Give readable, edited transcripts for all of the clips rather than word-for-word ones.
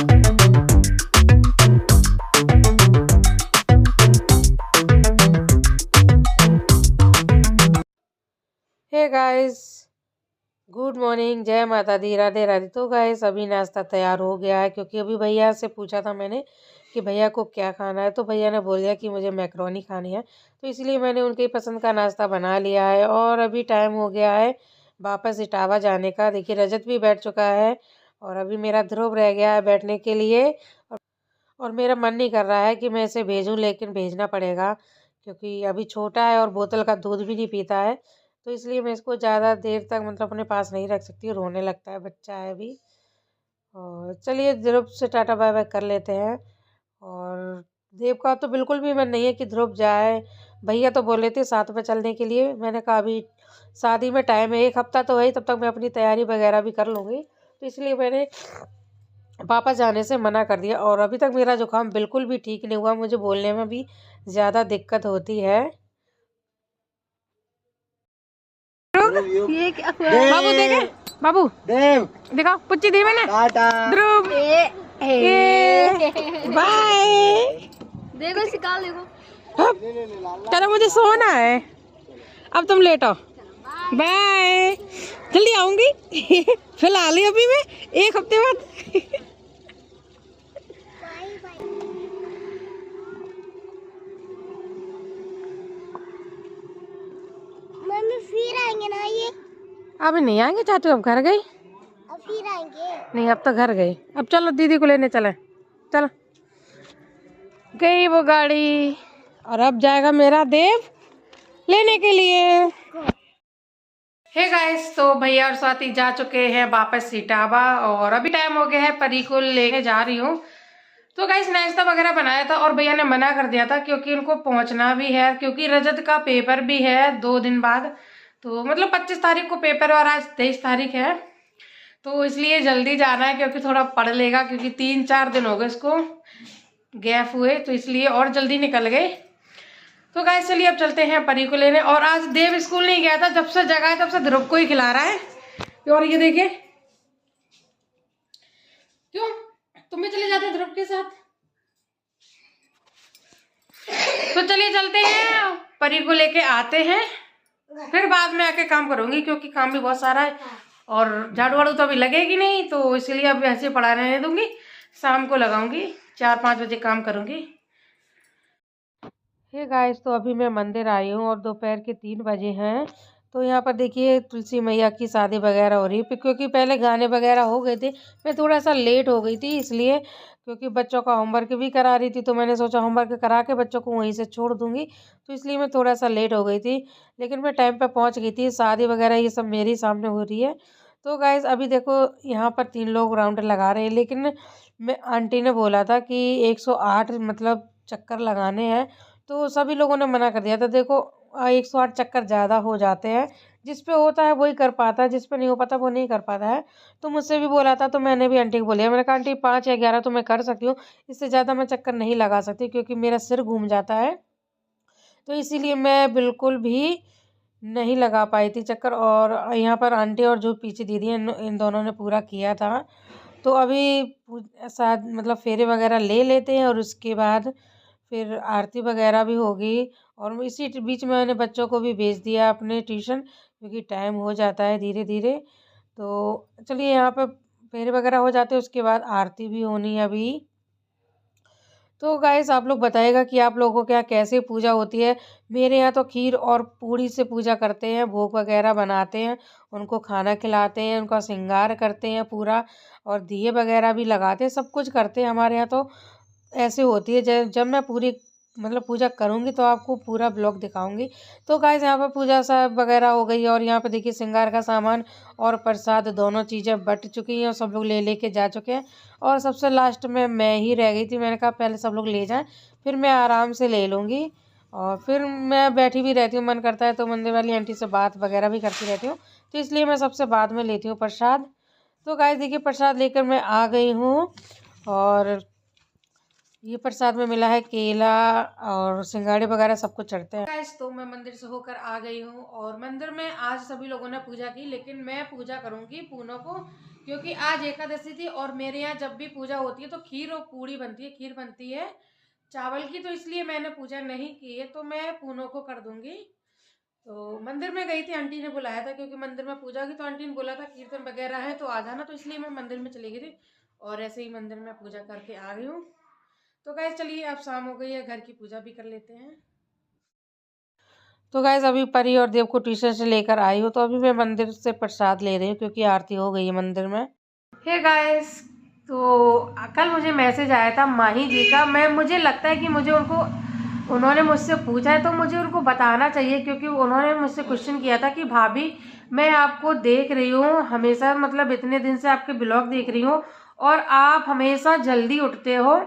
Hey guys, good morning, जय माता दी, राधे राधे। तो गाइस अभी नाश्ता तैयार हो गया है, क्योंकि अभी भैया से पूछा था मैंने कि भैया को क्या खाना है, तो भैया ने बोल दिया कि मुझे मैक्रोनी खानी है। तो इसलिए मैंने उनके पसंद का नाश्ता बना लिया है और अभी टाइम हो गया है वापस इटावा जाने का। देखिए रजत भी बैठ चुका है और अभी मेरा ध्रुव रह गया है बैठने के लिए। और मेरा मन नहीं कर रहा है कि मैं इसे भेजूं, लेकिन भेजना पड़ेगा क्योंकि अभी छोटा है और बोतल का दूध भी नहीं पीता है। तो इसलिए मैं इसको ज़्यादा देर तक मतलब अपने पास नहीं रख सकती, रोने लगता है, बच्चा है अभी। और चलिए ध्रुव से टाटा बाय बाय कर लेते हैं। और देव का तो बिल्कुल भी मन नहीं है कि ध्रुव जाए। भैया तो बोले थे साथ में चलने के लिए, मैंने कहा अभी शादी में टाइम है, 1 हफ्ता तो है ही, तब तक मैं अपनी तैयारी वगैरह भी कर लूँगी। तो इसलिए मैंने पापा जाने से मना कर दिया। और अभी तक मेरा जुकाम बिल्कुल भी ठीक नहीं हुआ, मुझे बोलने में भी ज़्यादा दिक्कत होती है। ये क्या हुआ? बाबू देखे, बाबू देव देखा, पुच्ची दी मैंने। ध्रुव बाय, देखो शिकार देखो। चलो मुझे सोना है, अब तुम लेटो, बाय, जल्दी आऊंगी। फिलहाल ही अभी मैं 1 हफ्ते बाद। मम्मी फिर आएंगे ना ये? अब नहीं आएंगे चाचू, अब घर गई। अब फिर आएंगे? नहीं अब तो घर गई। अब चलो दीदी को लेने चले, चलो। गई वो गाड़ी और अब जाएगा मेरा देव लेने के लिए। हे गाइस, तो भैया और स्वाति जा चुके हैं वापस इटावा और अभी टाइम हो गया है, परी को लेके जा रही हूँ। तो गाइस नाश्ता वगैरह बनाया था और भैया ने मना कर दिया था क्योंकि उनको पहुंचना भी है, क्योंकि रजत का पेपर भी है 2 दिन बाद। तो मतलब 25 तारीख को पेपर और आज 23 तारीख है, तो इसलिए जल्दी जाना है क्योंकि थोड़ा पढ़ लेगा, क्योंकि 3-4 दिन हो गए इसको गैप हुए, तो इसलिए और जल्दी निकल गए। तो गाइस चलिए अब चलते हैं परी को लेने। और आज देव स्कूल नहीं गया था, जब से जगह है तब से ध्रुव को ही खिला रहा है। और ये देखिए, क्यों तुम भी चले जाते ध्रुव के साथ? तो चलिए चलते हैं, परी को लेके आते हैं, फिर बाद में आके काम करूंगी क्योंकि काम भी बहुत सारा है और झाड़ू वाड़ू तो अभी लगेगी नहीं, तो इसलिए अब ऐसे पड़ा रहने दूंगी, शाम को लगाऊंगी, 4-5 बजे काम करूंगी। हे गाइस, तो अभी मैं मंदिर आई हूँ और दोपहर के 3 बजे हैं। तो यहाँ पर देखिए तुलसी मैया की शादी वगैरह हो रही है, क्योंकि पहले गाने वगैरह हो गए थे, मैं थोड़ा सा लेट हो गई थी इसलिए, क्योंकि बच्चों का होमवर्क भी करा रही थी, तो मैंने सोचा होमवर्क करा के बच्चों को वहीं से छोड़ दूंगी, तो इसलिए मैं थोड़ा सा लेट हो गई थी। लेकिन मैं टाइम पर पहुँच गई थी, शादी वगैरह ये सब मेरे सामने हो रही है। तो गाइस अभी देखो यहाँ पर 3 लोग राउंड लगा रहे हैं, लेकिन मैं आंटी ने बोला था कि 108 मतलब चक्कर लगाने हैं, तो सभी लोगों ने मना कर दिया था। देखो 108 चक्कर ज़्यादा हो जाते हैं, जिस पे होता है वही कर पाता है, जिस पे नहीं हो पाता वो नहीं कर पाता है। तो मुझसे भी बोला था, तो मैंने भी आंटी को बोलिया, मैंने कहा आंटी 5 या 11 तो मैं कर सकती हूँ, इससे ज़्यादा मैं चक्कर नहीं लगा सकती क्योंकि मेरा सिर घूम जाता है। तो इसीलिए मैं बिल्कुल भी नहीं लगा पाई थी चक्कर। और यहाँ पर आंटी और जो पीछे दीदी हैं, इन दोनों ने पूरा किया था। तो अभी शायद मतलब फेरे वगैरह ले लेते हैं और उसके बाद फिर आरती वगैरह भी होगी। और इसी बीच में मैंने बच्चों को भी भेज दिया अपने ट्यूशन, क्योंकि टाइम हो जाता है धीरे धीरे। तो चलिए यहाँ पे फेरे वगैरह हो जाते हैं, उसके बाद आरती भी होनी है अभी। तो गाइस आप लोग बताइएगा कि आप लोगों के यहाँ कैसे पूजा होती है। मेरे यहाँ तो खीर और पूड़ी से पूजा करते हैं, भोग वगैरह बनाते हैं, उनको खाना खिलाते हैं, उनका श्रृंगार करते हैं पूरा, और दिए वगैरह भी लगाते हैं, सब कुछ करते हैं हमारे यहाँ। तो ऐसे होती है, जब जब मैं पूरी मतलब पूजा करूँगी तो आपको पूरा ब्लॉग दिखाऊंगी। तो गाइस यहाँ पर पूजा सब वगैरह हो गई है और यहाँ पे देखिए श्रृंगार का सामान और प्रसाद दोनों चीज़ें बट चुकी हैं और सब लोग ले लेके जा चुके हैं। और सबसे लास्ट में मैं ही रह गई थी, मैंने कहा पहले सब लोग ले जाएं, फिर मैं आराम से ले लूँगी। और फिर मैं बैठी भी रहती हूँ, मन करता है तो मंदिर वाली आंटी से बात वगैरह भी करती रहती हूँ, तो इसलिए मैं सबसे बाद में लेती हूँ प्रसाद। तो गाइस देखिए प्रसाद लेकर मैं आ गई हूँ और ये प्रसाद में मिला है केला और सिंगाड़े वगैरह सब कुछ चढ़ते हैं। गाइस तो मैं मंदिर से होकर आ गई हूँ और मंदिर में आज सभी लोगों ने पूजा की, लेकिन मैं पूजा करूँगी पूनों को, क्योंकि आज एकादशी थी और मेरे यहाँ जब भी पूजा होती है तो खीर और पूड़ी बनती है, खीर बनती है चावल की, तो इसलिए मैंने पूजा नहीं की है, तो मैं पूनों को कर दूंगी। तो मंदिर में गई थी, आंटी ने बुलाया था क्योंकि मंदिर में पूजा की, तो आंटी ने बोला था कीर्तन वगैरह है तो आ जाना, तो इसलिए मैं मंदिर में चली गई थी और ऐसे ही मंदिर में पूजा करके आ गई हूँ। तो गाइस चलिए अब शाम हो गई है, घर की पूजा भी कर लेते हैं। तो गाइस अभी परी और देव को ट्यूशन से लेकर आई हूँ, तो अभी मैं मंदिर से प्रसाद ले रही हूँ क्योंकि आरती हो गई है मंदिर में। हे गाइस, तो कल मुझे मैसेज आया था माही जी का, मुझे लगता है कि उन्होंने मुझसे पूछा है तो मुझे उनको बताना चाहिए, क्योंकि उन्होंने मुझसे क्वेश्चन किया था कि भाभी मैं आपको देख रही हूँ हमेशा, मतलब इतने दिन से आपके ब्लॉग देख रही हूँ और आप हमेशा जल्दी उठते हो,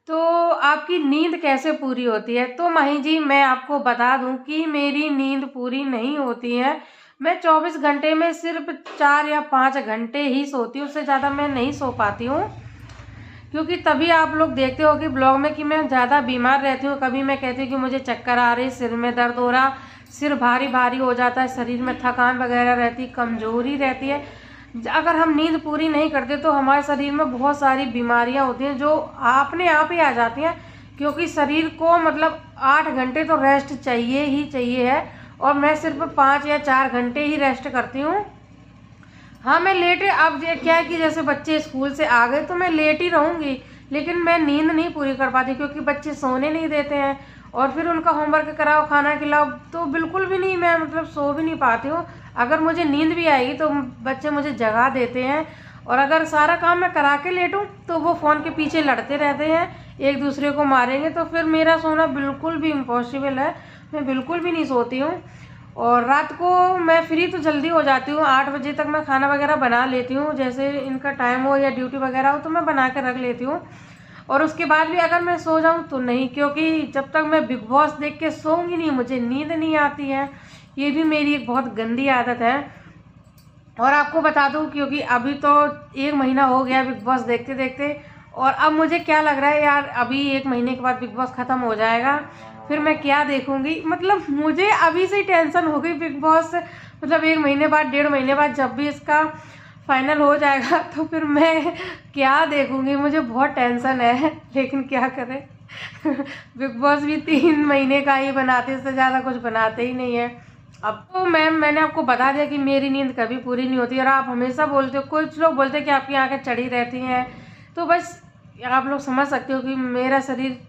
तो आपकी नींद कैसे पूरी होती है? तो माही जी मैं आपको बता दूं कि मेरी नींद पूरी नहीं होती है। मैं 24 घंटे में सिर्फ 4 या 5 घंटे ही सोती हूँ, उससे ज़्यादा मैं नहीं सो पाती हूँ, क्योंकि तभी आप लोग देखते हो कि ब्लॉग में कि मैं ज़्यादा बीमार रहती हूँ। कभी मैं कहती हूँ कि मुझे चक्कर आ रही, सिर में दर्द हो रहा, सिर भारी भारी हो जाता है, शरीर में थकान वगैरह रहती, कमजोरी रहती है। अगर हम नींद पूरी नहीं करते तो हमारे शरीर में बहुत सारी बीमारियां होती हैं जो अपने आप ही आ जाती हैं, क्योंकि शरीर को मतलब 8 घंटे तो रेस्ट चाहिए ही चाहिए है, और मैं सिर्फ 5 या 4 घंटे ही रेस्ट करती हूँ। हाँ मैं लेट, अब क्या है कि जैसे बच्चे स्कूल से आ गए तो मैं लेट ही रहूँगी, लेकिन मैं नींद नहीं पूरी कर पाती क्योंकि बच्चे सोने नहीं देते हैं, और फिर उनका होमवर्क कराओ, खाना खिलाओ, तो बिल्कुल भी नहीं, मैं मतलब सो भी नहीं पाती हूँ। अगर मुझे नींद भी आएगी तो बच्चे मुझे जगा देते हैं, और अगर सारा काम मैं करा के लेटूँ तो वो फ़ोन के पीछे लड़ते रहते हैं, एक दूसरे को मारेंगे, तो फिर मेरा सोना बिल्कुल भी इम्पॉसिबल है, मैं बिल्कुल भी नहीं सोती हूँ। और रात को मैं फ्री तो जल्दी हो जाती हूँ, 8 बजे तक मैं खाना वगैरह बना लेती हूँ, जैसे इनका टाइम हो या ड्यूटी वगैरह हो तो मैं बना के रख लेती हूँ। और उसके बाद भी अगर मैं सो जाऊँ तो नहीं, क्योंकि जब तक मैं बिग बॉस देख के सोऊंगी नहीं मुझे नींद नहीं आती है। ये भी मेरी एक बहुत गंदी आदत है। और आपको बता दूं, क्योंकि अभी तो 1 महीना हो गया बिग बॉस देखते देखते, और अब मुझे क्या लग रहा है यार, अभी 1 महीने के बाद बिग बॉस ख़त्म हो जाएगा, फिर मैं क्या देखूंगी, मतलब मुझे अभी से ही टेंशन हो गई बिग बॉस, मतलब 1 महीने बाद, 1.5 महीने बाद जब भी इसका फाइनल हो जाएगा तो फिर मैं क्या देखूंगी, मुझे बहुत टेंशन है, लेकिन क्या करें बिग बॉस भी 3 महीने का ही बनाते, इससे ज़्यादा कुछ बनाते ही नहीं है। अब तो मैम मैंने आपको बता दिया कि मेरी नींद कभी पूरी नहीं होती, और आप हमेशा बोलते हो, कुछ लोग बोलते हैं कि आपकी आंखें चढ़ी रहती हैं, तो बस आप लोग समझ सकते हो कि मेरा शरीर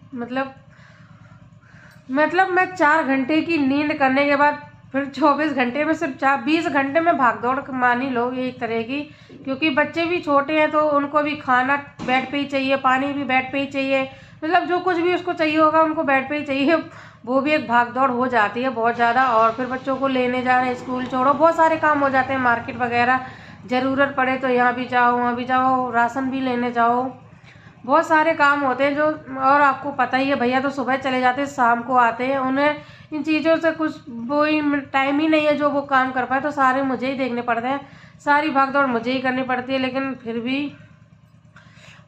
मतलब मैं 4 घंटे की नींद करने के बाद फिर 24 घंटे में सिर्फ 20 घंटे में भाग दौड़ मान ही लो एक तरह की, क्योंकि बच्चे भी छोटे हैं तो उनको भी खाना बेड पे ही चाहिए, पानी भी बेड पे ही चाहिए, मतलब जो कुछ भी उसको चाहिए होगा उनको बेड पे ही चाहिए, वो भी एक भाग दौड़ हो जाती है बहुत ज़्यादा। और फिर बच्चों को लेने जाना, स्कूल छोड़ो, बहुत सारे काम हो जाते हैं, मार्केट वगैरह ज़रूरत पड़े तो यहाँ भी जाओ वहाँ भी जाओ, राशन भी लेने जाओ, बहुत सारे काम होते हैं जो, और आपको पता ही है भैया तो सुबह चले जाते हैं शाम को आते हैं, उन्हें इन चीज़ों से कुछ वो ही टाइम ही नहीं है जो वो काम कर पाए, तो सारे मुझे ही देखने पड़ते हैं, सारी भागदौड़ मुझे ही करनी पड़ती है। लेकिन फिर भी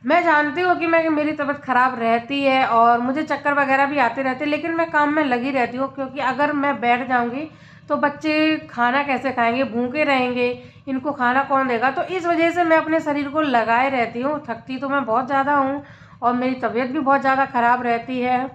मैं जानती हूँ कि मेरी तबीयत ख़राब रहती है और मुझे चक्कर वगैरह भी आते रहते हैं, लेकिन मैं काम में लगी रहती हूँ, क्योंकि अगर मैं बैठ जाऊँगी तो बच्चे खाना कैसे खाएंगे, भूखे रहेंगे, इनको खाना कौन देगा, तो इस वजह से मैं अपने शरीर को लगाए रहती हूँ। थकती तो मैं बहुत ज़्यादा हूँ और मेरी तबीयत भी बहुत ज़्यादा ख़राब रहती है,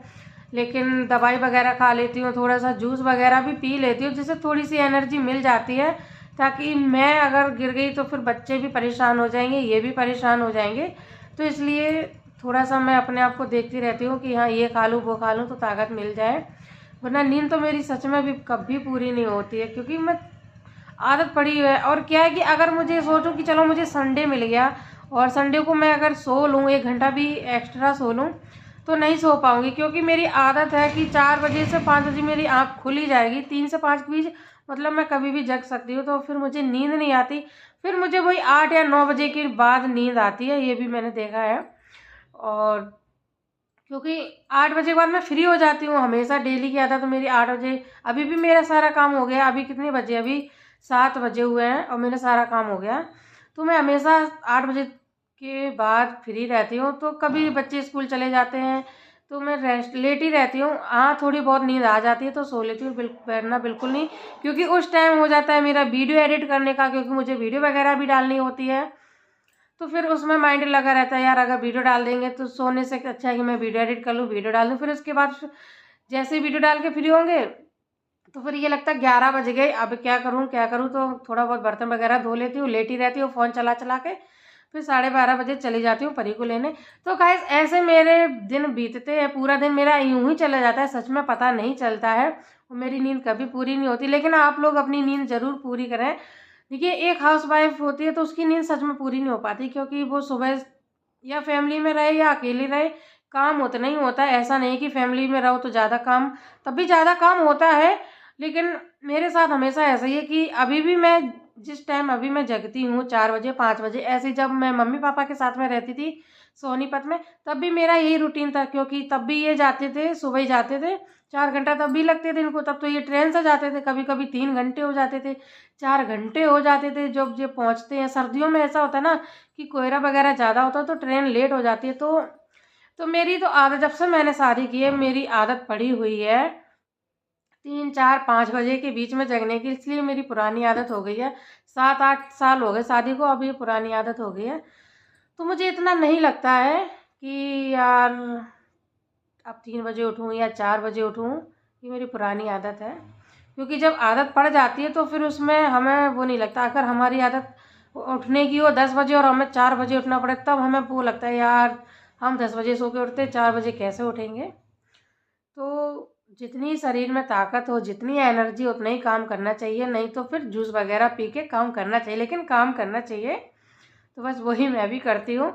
लेकिन दवाई वगैरह खा लेती हूँ, थोड़ा सा जूस वगैरह भी पी लेती हूँ, जिससे थोड़ी सी एनर्जी मिल जाती है, ताकि मैं अगर गिर गई तो फिर बच्चे भी परेशान हो जाएंगे, ये भी परेशान हो जाएंगे, तो इसलिए थोड़ा सा मैं अपने आप को देखती रहती हूँ कि हाँ ये खा लूँ वो खा लूँ तो ताकत मिल जाए, वरना नींद तो मेरी सच में भी कभी पूरी नहीं होती है, क्योंकि मैं आदत पड़ी है। और क्या है कि अगर मुझे सोचूं कि चलो मुझे संडे मिल गया और संडे को मैं अगर सो लूँ, 1 घंटा भी एक्स्ट्रा सो लूँ, तो नहीं सो पाऊँगी, क्योंकि मेरी आदत है कि 4 बजे से 5 बजे मेरी आँख खुल ही जाएगी, 3 से 5 के बीच मतलब मैं कभी भी जग सकती हूँ, तो फिर मुझे नींद नहीं आती, फिर मुझे वही 8 या 9 बजे के बाद नींद आती है, ये भी मैंने देखा है। और क्योंकि 8 बजे के बाद मैं फ्री हो जाती हूँ, हमेशा डेली की आदत तो मेरी 8 बजे, अभी भी मेरा सारा काम हो गया, अभी कितने बजे, अभी 7 बजे हुए हैं और मेरा सारा काम हो गया, तो मैं हमेशा 8 बजे के बाद फ्री रहती हूँ। तो कभी बच्चे स्कूल चले जाते हैं तो मैं रेस्ट लेट ही रहती हूँ, हाँ थोड़ी बहुत नींद आ जाती है तो सो लेती हूँ, वरना बिल्कुल नहीं, क्योंकि उस टाइम हो जाता है मेरा वीडियो एडिट करने का, क्योंकि मुझे वीडियो वगैरह भी डालनी होती है, तो फिर उसमें माइंड लगा रहता है यार अगर वीडियो डाल देंगे तो सोने से अच्छा है कि मैं वीडियो एडिट कर लूँ, वीडियो डाल दूँ। फिर उसके बाद जैसे ही वीडियो डाल के फ्री होंगे तो फिर ये लगता है 11 बज गए, अब क्या करूँ क्या करूँ। तो थोड़ा बहुत बर्तन वगैरह धो लेती हूँ, लेटी रहती हूँ फ़ोन चला चला के, फिर 12:30 बजे चली जाती हूँ परी को लेने। तो गाइस ऐसे मेरे दिन बीतते हैं, पूरा दिन मेरा यूं ही चला जाता है, सच में पता नहीं चलता है। मेरी नींद कभी पूरी नहीं होती, लेकिन आप लोग अपनी नींद ज़रूर पूरी करें। देखिए एक हाउसवाइफ होती है तो उसकी नींद सच में पूरी नहीं हो पाती, क्योंकि वो सुबह या फैमिली में रहे या अकेली रहे, काम उतना ही होता है। ऐसा नहीं कि फैमिली में रहो तो ज़्यादा काम, तब भी ज़्यादा काम होता है। लेकिन मेरे साथ हमेशा ऐसा ही है कि अभी भी मैं जिस टाइम अभी मैं जगती हूँ 4 बजे 5 बजे, ऐसे जब मैं मम्मी पापा के साथ में रहती थी सोनीपत में, तब भी मेरा यही रूटीन था। क्योंकि तब भी ये जाते थे, सुबह ही जाते थे, 4 घंटा तब भी लगते थे इनको। तब तो ये ट्रेन से जाते थे, कभी कभी 3 घंटे हो जाते थे, 4 घंटे हो जाते थे जब ये पहुँचते हैं। सर्दियों में ऐसा होता है ना कि कोहरा वगैरह ज़्यादा होता है तो ट्रेन लेट हो जाती है। तो मेरी तो आदत, जब से मैंने शादी की है मेरी आदत पड़ी हुई है 3 4 5 बजे के बीच में जगने की, इसलिए मेरी पुरानी आदत हो गई है। 7 8 साल हो गए शादी को, अब ये पुरानी आदत हो गई है। तो मुझे इतना नहीं लगता है कि यार अब 3 बजे उठूँ या 4 बजे उठूँ, ये मेरी पुरानी आदत है। क्योंकि जब आदत पड़ जाती है तो फिर उसमें हमें वो नहीं लगता। अगर हमारी आदत उठने की हो 10 बजे और हमें 4 बजे उठना पड़े, तब हमें वो लगता है यार हम 10 बजे सो के उठते 4 बजे कैसे उठेंगे। तो जितनी शरीर में ताकत हो, जितनी एनर्जी, उतना ही काम करना चाहिए, नहीं तो फिर जूस वगैरह पी के काम करना चाहिए, लेकिन काम करना चाहिए। तो बस वही मैं भी करती हूँ।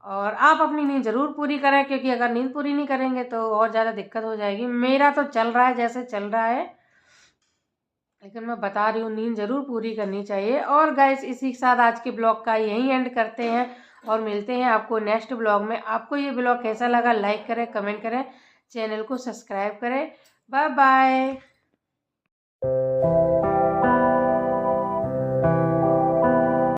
और आप अपनी नींद ज़रूर पूरी करें, क्योंकि अगर नींद पूरी नहीं करेंगे तो और ज़्यादा दिक्कत हो जाएगी। मेरा तो चल रहा है जैसे चल रहा है, लेकिन मैं बता रही हूँ नींद ज़रूर पूरी करनी चाहिए। और गाइस इसी के साथ आज के ब्लॉग का यहीं एंड करते हैं और मिलते हैं आपको नेक्स्ट ब्लॉग में। आपको ये ब्लॉग कैसा लगा लाइक करें, कमेंट करें, चैनल को सब्सक्राइब करें। Bye bye.